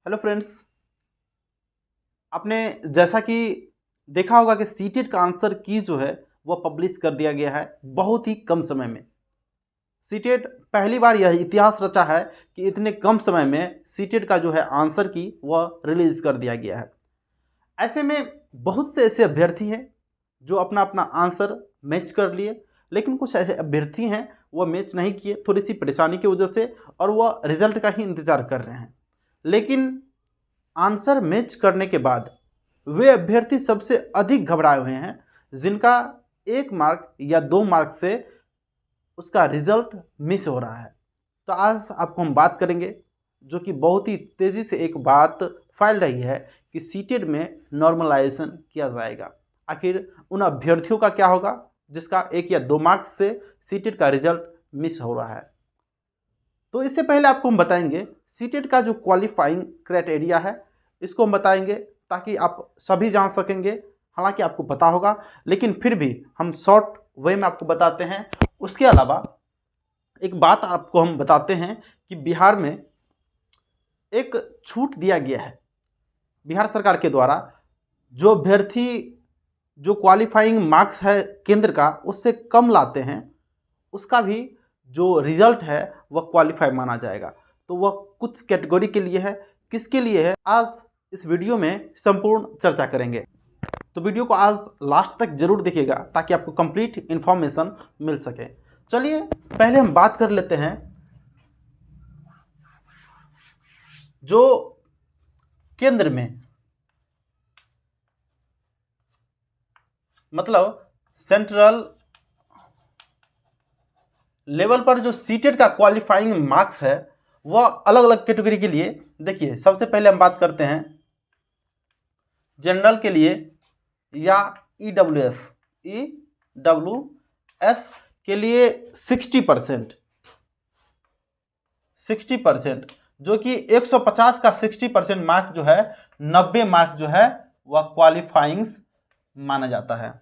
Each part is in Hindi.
हेलो फ्रेंड्स, आपने जैसा कि देखा होगा कि सीटेट का आंसर की जो है वह पब्लिश कर दिया गया है बहुत ही कम समय में। सीटेट पहली बार यह इतिहास रचा है कि इतने कम समय में सीटेट का जो है आंसर की वह रिलीज कर दिया गया है। ऐसे में बहुत से ऐसे अभ्यर्थी हैं जो अपना अपना आंसर मैच कर लिए, लेकिन कुछ ऐसे अभ्यर्थी हैं वह मैच नहीं किए थोड़ी सी परेशानी की वजह से, और वह रिजल्ट का ही इंतज़ार कर रहे हैं। लेकिन आंसर मैच करने के बाद वे अभ्यर्थी सबसे अधिक घबराए हुए हैं जिनका 1 मार्क या 2 मार्क से उसका रिजल्ट मिस हो रहा है। तो आज आपको हम बात करेंगे जो कि बहुत ही तेज़ी से एक बात फैल रही है कि सीटेट में नॉर्मलाइजेशन किया जाएगा। आखिर उन अभ्यर्थियों का क्या होगा जिसका 1 या 2 मार्क्स से सीटेट का रिजल्ट मिस हो रहा है। तो इससे पहले आपको हम बताएंगे सीटेट का जो क्वालिफाइंग क्राइटेरिया है, इसको हम बताएंगे ताकि आप सभी जान सकेंगे। हालांकि आपको पता होगा, लेकिन फिर भी हम शॉर्ट वे में आपको बताते हैं। उसके अलावा एक बात आपको हम बताते हैं कि बिहार में एक छूट दिया गया है बिहार सरकार के द्वारा। जो अभ्यर्थी जो क्वालिफाइंग मार्क्स है केंद्र का उससे कम लाते हैं, उसका भी जो रिजल्ट है वह क्वालिफाई माना जाएगा। तो वह कुछ कैटेगरी के लिए है, किसके लिए है, आज इस वीडियो में संपूर्ण चर्चा करेंगे। तो वीडियो को आज लास्ट तक जरूर देखिएगा ताकि आपको कंप्लीट इंफॉर्मेशन मिल सके। चलिए पहले हम बात कर लेते हैं जो केंद्र में मतलब सेंट्रल लेवल पर जो सीटेट का क्वालिफाइंग मार्क्स है वह अलग अलग कैटेगरी के लिए। देखिए, सबसे पहले हम बात करते हैं जनरल के लिए या ईडब्ल्यूएस के लिए 60% जो कि 150 का 60% मार्क जो है 90 मार्क जो है वह क्वालिफाइंग्स माना जाता है।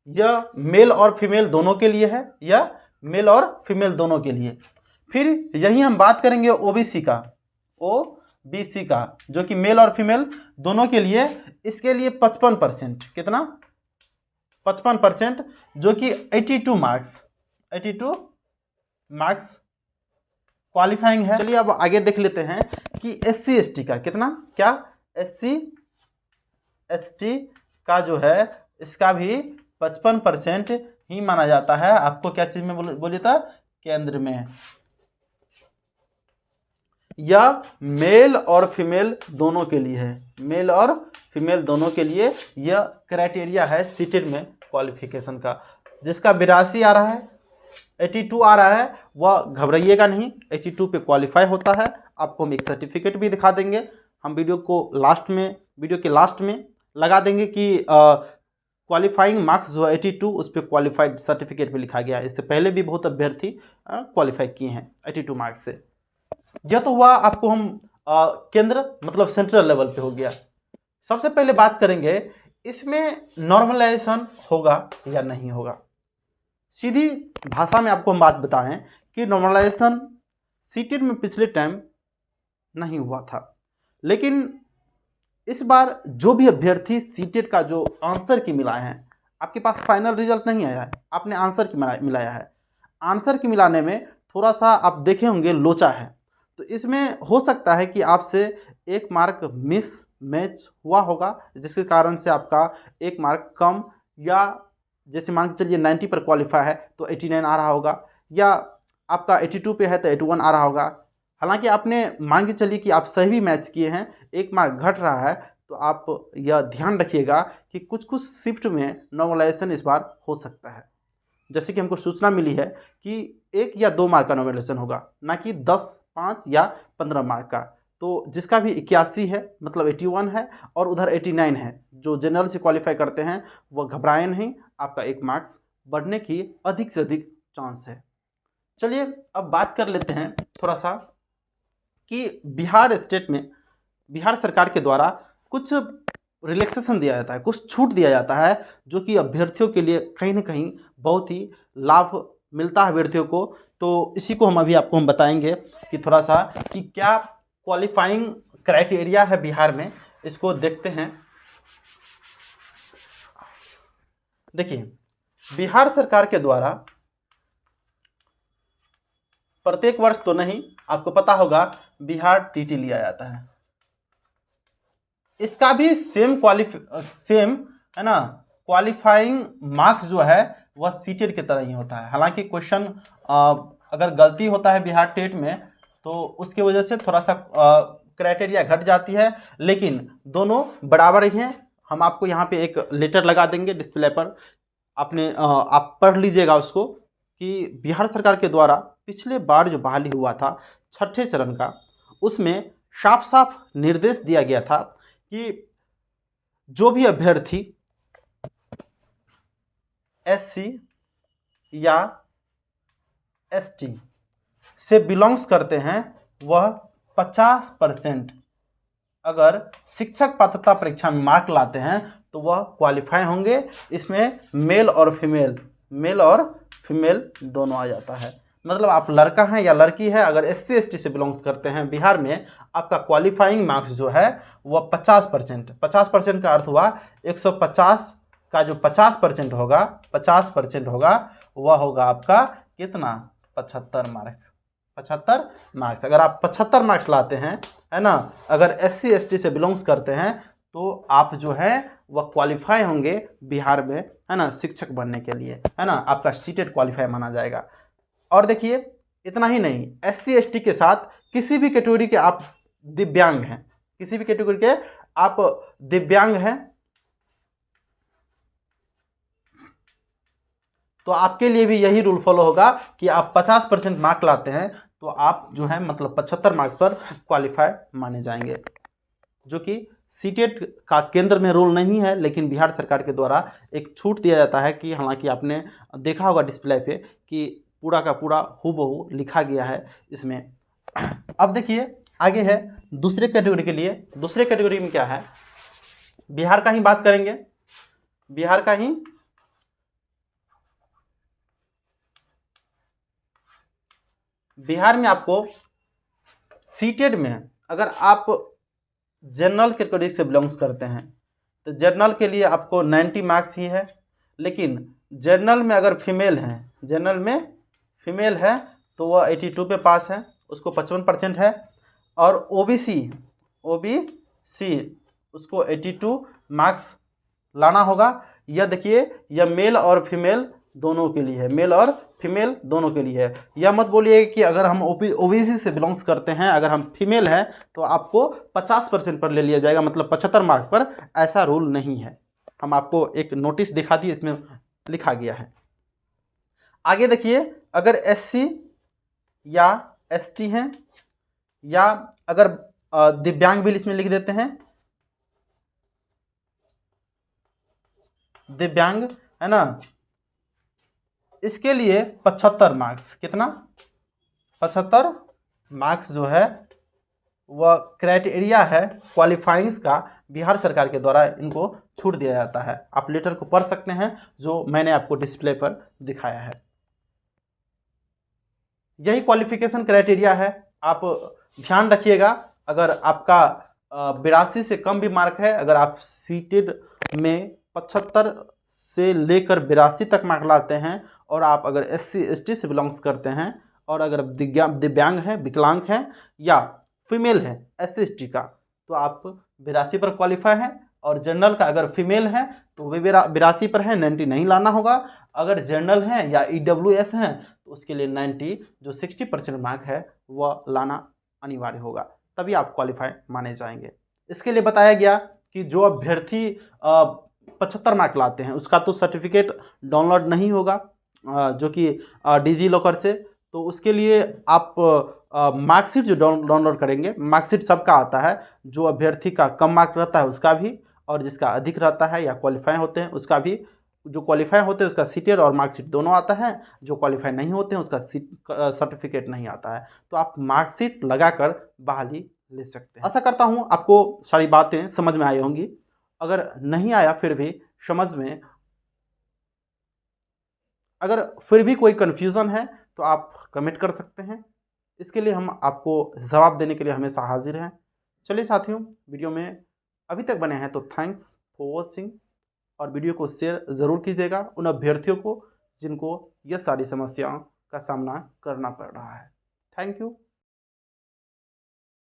यह मेल और फीमेल दोनों के लिए है, यह मेल और फीमेल दोनों के लिए। फिर यही हम बात करेंगे ओबीसी का जो कि मेल और फीमेल दोनों के लिए। इसके लिए 55%, कितना 55% जो कि 82 मार्क्स क्वालिफाइंग है। चलिए अब आगे देख लेते हैं कि एससी एसटी का कितना, क्या एससी एसटी का जो है इसका भी 55% ही माना जाता है। आपको क्या चीज में बोलिए था, केंद्र में। यह मेल और फीमेल दोनों के लिए है, मेल और फीमेल दोनों के लिए यह क्राइटेरिया है सीटेट में क्वालिफिकेशन का। जिसका 82 आ रहा है, 82 आ रहा है, वह घबराइएगा नहीं, 82 पे क्वालिफाई होता है। आपको हम एक सर्टिफिकेट भी दिखा देंगे। हम वीडियो के लास्ट में लगा देंगे कि क्वालिफाइंग मार्क्स जो है 82 उस पर क्वालिफाइड सर्टिफिकेट पे लिखा गया है। इससे पहले भी बहुत अभ्यर्थी क्वालिफाई किए हैं 82 मार्क्स से। यह तो हुआ आपको हम केंद्र मतलब सेंट्रल लेवल पे हो गया। सबसे पहले बात करेंगे इसमें नॉर्मलाइजेशन होगा या नहीं होगा। सीधी भाषा में आपको हम बात बताएं कि नॉर्मलाइजेशन सीटेट में पिछले टाइम नहीं हुआ था, लेकिन इस बार जो भी अभ्यर्थी सीटेट का जो आंसर की मिलाए हैं, आपके पास फाइनल रिजल्ट नहीं आया है, आपने आंसर की मिलाया है। आंसर की मिलाने में थोड़ा सा आप देखे होंगे लोचा है, तो इसमें हो सकता है कि आपसे 1 मार्क मिस मैच हुआ होगा, जिसके कारण से आपका 1 मार्क कम, या जैसे मान के चलिए 90 पर क्वालिफाई है तो 89 आ रहा होगा, या आपका 82 पे है तो 81 आ रहा होगा। हालांकि आपने मान के चलिए कि आप सही भी मैच किए हैं, 1 मार्क घट रहा है, तो आप यह ध्यान रखिएगा कि कुछ कुछ शिफ्ट में नॉर्मलाइजेशन इस बार हो सकता है। जैसे कि हमको सूचना मिली है कि 1 या 2 मार्क का नॉर्मलाइजेशन होगा, ना कि 10, 5 या 15 मार्क का। तो जिसका भी 81 है मतलब 81 है और उधर 89 है, जो जनरल से क्वालिफाई करते हैं वह घबराए नहीं, आपका 1 मार्क्स बढ़ने की अधिक से अधिक चांस है। चलिए अब बात कर लेते हैं थोड़ा सा कि बिहार स्टेट में बिहार सरकार के द्वारा कुछ रिलैक्सेशन दिया जाता है, कुछ छूट दिया जाता है, जो कि अभ्यर्थियों के लिए कहीं ना कहीं बहुत ही लाभ मिलता है अभ्यर्थियों को। तो इसी को हम अभी आपको हम बताएंगे कि थोड़ा सा कि क्या क्वालिफाइंग क्राइटेरिया है बिहार में, इसको देखते हैं। देखिए, बिहार सरकार के द्वारा प्रत्येक वर्ष तो नहीं, आपको पता होगा बिहार टीटी लिया जाता है, इसका भी सेम है ना, क्वालिफाइंग मार्क्स जो है वह सीटेट की तरह ही होता है। हालांकि क्वेश्चन अगर गलती होता है बिहार टेट में तो उसकी वजह से थोड़ा सा क्राइटेरिया घट जाती है, लेकिन दोनों बराबर ही हैं। हम आपको यहाँ पे एक लेटर लगा देंगे डिस्प्ले पर, आप पढ़ लीजिएगा उसको, कि बिहार सरकार के द्वारा पिछले बार जो बहाली हुआ था छठे चरण का, उसमें साफ साफ निर्देश दिया गया था कि जो भी अभ्यर्थी SC या ST से बिलोंग्स करते हैं वह 50% अगर शिक्षक पात्रता परीक्षा में मार्क लाते हैं तो वह क्वालिफाई होंगे। इसमें मेल और फीमेल दोनों आ जाता है। मतलब आप लड़का हैं या लड़की है, अगर SC ST से बिलोंग्स करते हैं बिहार में, आपका क्वालिफाइंग मार्क्स जो है वह 50% का अर्थ हुआ 150 का जो 50% होगा वह होगा आपका कितना, 75 मार्क्स। अगर आप 75 मार्क्स लाते हैं, है ना, अगर SC ST से बिलोंग्स करते हैं तो आप जो है वह क्वालिफाई होंगे बिहार में, है ना, शिक्षक बनने के लिए, है ना, आपका सीटेट क्वालिफाई माना जाएगा। और देखिए, इतना ही नहीं, SC ST के साथ किसी भी कैटेगरी के आप दिव्यांग हैं, किसी भी कैटेगरी के आप दिव्यांग हैं, तो आपके लिए भी यही रूल फॉलो होगा कि आप 50% मार्क लाते हैं तो आप जो है मतलब 75 मार्क्स पर क्वालिफाई माने जाएंगे, जो कि सीटेट का केंद्र में रूल नहीं है, लेकिन बिहार सरकार के द्वारा एक छूट दिया जाता है कि हालांकि आपने देखा होगा डिस्प्ले पे कि पूरा का पूरा हूबहू लिखा गया है इसमें। अब देखिए, आगे है दूसरे कैटेगरी के लिए। दूसरे कैटेगरी में क्या है, बिहार का ही बात करेंगे। बिहार में आपको सीटेट में अगर आप जनरल कैटेगरी से बिलोंग्स करते हैं तो जनरल के लिए आपको 90 मार्क्स ही है, लेकिन जनरल में अगर फीमेल है तो वह 82 पे पास है, उसको 55% है। और ओबीसी उसको 82 मार्क्स लाना होगा। यह देखिए, यह मेल और फीमेल दोनों के लिए है। यह मत बोलिए कि अगर हम ओबीसी से बिलोंग्स करते हैं, अगर हम फीमेल हैं तो आपको 50% पर ले लिया जाएगा, मतलब 75 मार्क पर। ऐसा रूल नहीं है। हम आपको एक नोटिस दिखा दिए, इसमें लिखा गया है। आगे देखिए, अगर SC या ST हैं, या अगर दिव्यांग भी इसमें लिख देते हैं, दिव्यांग, है ना, इसके लिए 75 मार्क्स, कितना, 75 मार्क्स जो है वह क्राइटेरिया है क्वालिफाइंग्स का, बिहार सरकार के द्वारा इनको छूट दिया जाता है। आप लेटर को पढ़ सकते हैं जो मैंने आपको डिस्प्ले पर दिखाया है। यही क्वालिफिकेशन क्राइटेरिया है, आप ध्यान रखिएगा। अगर आपका 82 से कम भी मार्क है, अगर आप सीटेड में 75 से लेकर 82 तक मार्क लाते हैं, और आप अगर SC ST से बिलोंग्स करते हैं, और अगर दिव्यांग हैं, विकलांग हैं, या फीमेल है SC ST का, तो आप 82 पर क्वालिफाई हैं। और जनरल का अगर फीमेल है तो वे 82 पर है, 90 नहीं लाना होगा। अगर जनरल हैं या EWS हैं तो उसके लिए 90 जो 60% मार्क है वह लाना अनिवार्य होगा, तभी आप क्वालिफाई माने जाएंगे। इसके लिए बताया गया कि जो अभ्यर्थी 75 मार्क लाते हैं उसका तो सर्टिफिकेट डाउनलोड नहीं होगा, जो कि डिजी लॉकर से, तो उसके लिए आप मार्कशीट जो डाउनलोड करेंगे, मार्कशीट सबका आता है, जो अभ्यर्थी का कम मार्क रहता है उसका भी, और जिसका अधिक रहता है या क्वालिफाई होते हैं उसका भी। जो क्वालिफाई होते हैं उसका सीटेट और मार्कशीट दोनों आता है, जो क्वालिफाई नहीं होते हैं उसका सर्टिफिकेट नहीं आता है। तो आप मार्कशीट लगाकर बहाली ले सकते हैं। आशा करता हूँ आपको सारी बातें समझ में आई होंगी। अगर नहीं आया फिर भी समझ में, अगर फिर भी कोई कन्फ्यूज़न है तो आप कमेंट कर सकते हैं। इसके लिए हम आपको जवाब देने के लिए हमेशा हाजिर हैं। चलिए साथियों, वीडियो में अभी तक बने हैं तो थैंक्स फॉर वॉचिंग, और वीडियो को शेयर ज़रूर कीजिएगा उन अभ्यर्थियों को जिनको ये सारी समस्याओं का सामना करना पड़ रहा है। Thank you.